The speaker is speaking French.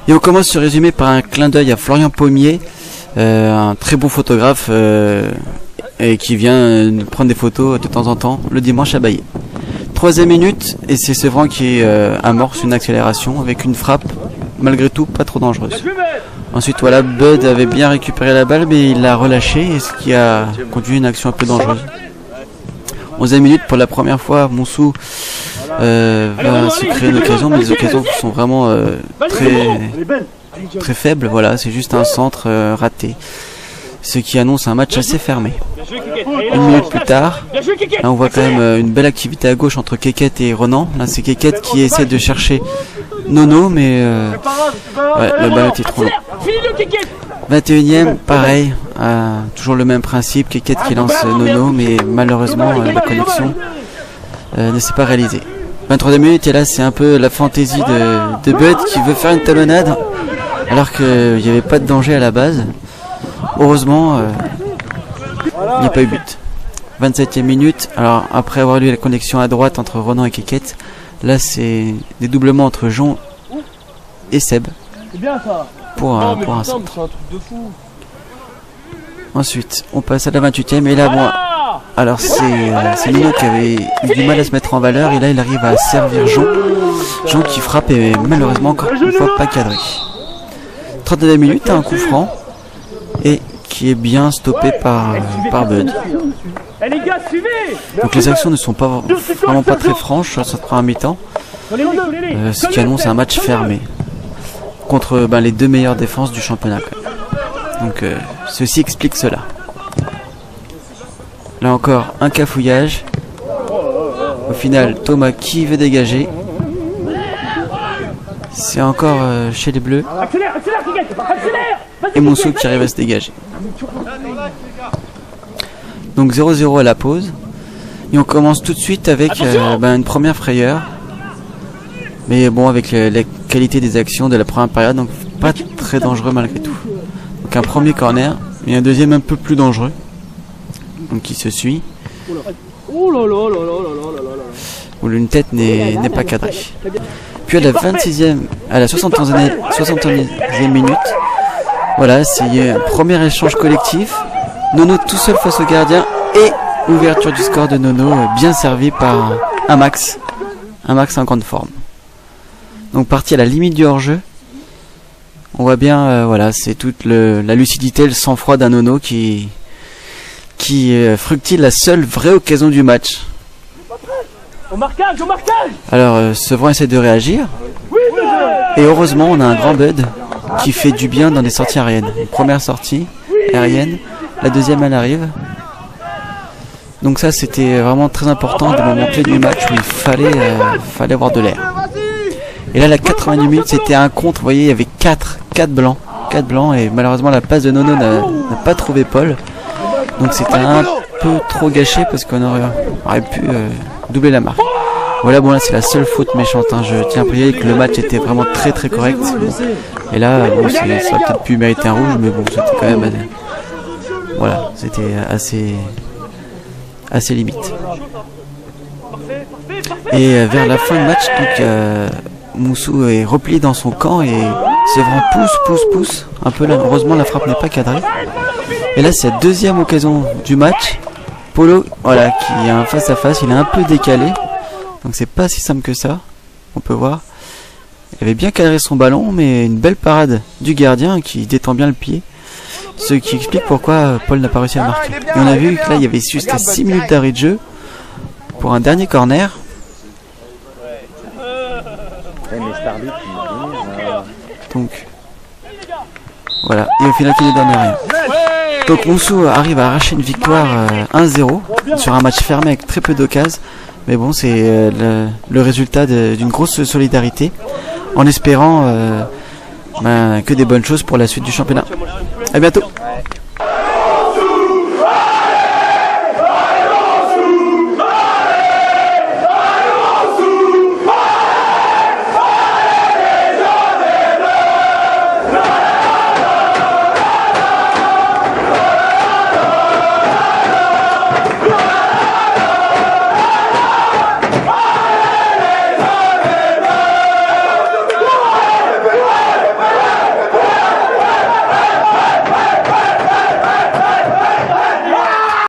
Et on commence ce résumé par un clin d'œil à Florian Pommier, un très bon photographe et qui vient nous prendre des photos de temps en temps le dimanche à Baillet. 3e minute, et c'est Sevran qui amorce une accélération avec une frappe, malgré tout pas trop dangereuse. Ensuite voilà, Bud avait bien récupéré la balle mais il l'a relâché, ce qui a conduit à une action un peu dangereuse. 11e minute, pour la première fois Monsou va se créer une occasion, mais les occasions sont vraiment très faibles. Voilà, c'est juste un centre raté, ce qui annonce un match assez fermé. 1 minute plus tard, là on voit quand même une belle activité à gauche entre Keket et Renan. Là c'est Keket qui essaie de chercher Nono, mais ouais, le ballon était trop long. 21e, pareil, toujours le même principe, Keket qui lance Nono, mais malheureusement la connexion ne s'est pas réalisée. 23e minute, et là c'est un peu la fantaisie de Bud qui veut faire une talonnade alors qu'il n'y avait pas de danger à la base. Heureusement, il n'y a pas eu but. 27e minute, alors après avoir eu la connexion à droite entre Renan et Keket, là c'est des doublements entre Jean et Seb pour un centre. Ensuite on passe à la 28e, et là bon, alors c'est Nono qui avait eu du mal à se mettre en valeur, et là il arrive à servir Jean qui frappe et malheureusement encore une fois pas cadré. 39e minute, un coup franc et qui est bien stoppé par Bud. Donc les actions ne sont vraiment pas très franches sur cette première mi-temps, ce qui annonce un match fermé contre les deux meilleures défenses du championnat. Donc ceci explique cela. Là encore un cafouillage. Au final Thomas qui veut dégager. C'est encore chez les Bleus. Et Monsou qui arrive à se dégager. Donc 0-0 à la pause. Et on commence tout de suite avec une première frayeur. Mais bon, avec la qualité des actions de la première période, donc pas très dangereux malgré tout. Donc un premier corner et un deuxième un peu plus dangereux. Donc qui se suit. Où une tête n'est pas cadrée. Puis à la 26e, à la 71e minute, voilà, c'est un premier échange collectif. Nono tout seul face au gardien et ouverture du score de Nono, bien servi par un Max en grande forme. Donc parti à la limite du hors-jeu. On voit bien, voilà, c'est toute la lucidité, le sang-froid d'un Nono qui fructile la seule vraie occasion du match. Au marquage. Alors Sevran essaie de réagir. Et heureusement on a un grand Bud qui fait du bien dans les sorties aériennes. Une première sortie aérienne, la deuxième elle arrive. Donc ça c'était vraiment très important, des moments clés du match où il fallait avoir de l'air. Et là la 90 minutes c'était un contre, vous voyez il y avait 4 blancs, et malheureusement la passe de Nono n'a pas trouvé Paul. Donc c'était un peu trop gâché parce qu'on aurait pu doubler la marque. Voilà, bon là c'est la seule faute méchante, hein. Je tiens à préciser que le match était vraiment très correct. Et là bon, ça aurait peut-être pu mériter un rouge, mais bon c'était quand même voilà, c'était assez limite. Et vers la fin du match, donc Monsou est replié dans son camp et Sevran pousse un peu là. Heureusement la frappe n'est pas cadrée. Et là c'est la deuxième occasion du match. Polo, voilà, qui a un face à face, il est un peu décalé, donc c'est pas si simple que ça. On peut voir, il avait bien cadré son ballon, mais une belle parade du gardien qui détend bien le pied, ce qui explique pourquoi Paul n'a pas réussi à marquer. Et on a vu que là il y avait juste 6 minutes d'arrêt de jeu pour un dernier corner. Donc voilà, et au final il ne donne rien. Donc Monsou arrive à arracher une victoire 1-0 sur un match fermé avec très peu d'occasions. Mais bon, c'est le résultat d'une grosse solidarité, en espérant que des bonnes choses pour la suite du championnat. À bientôt.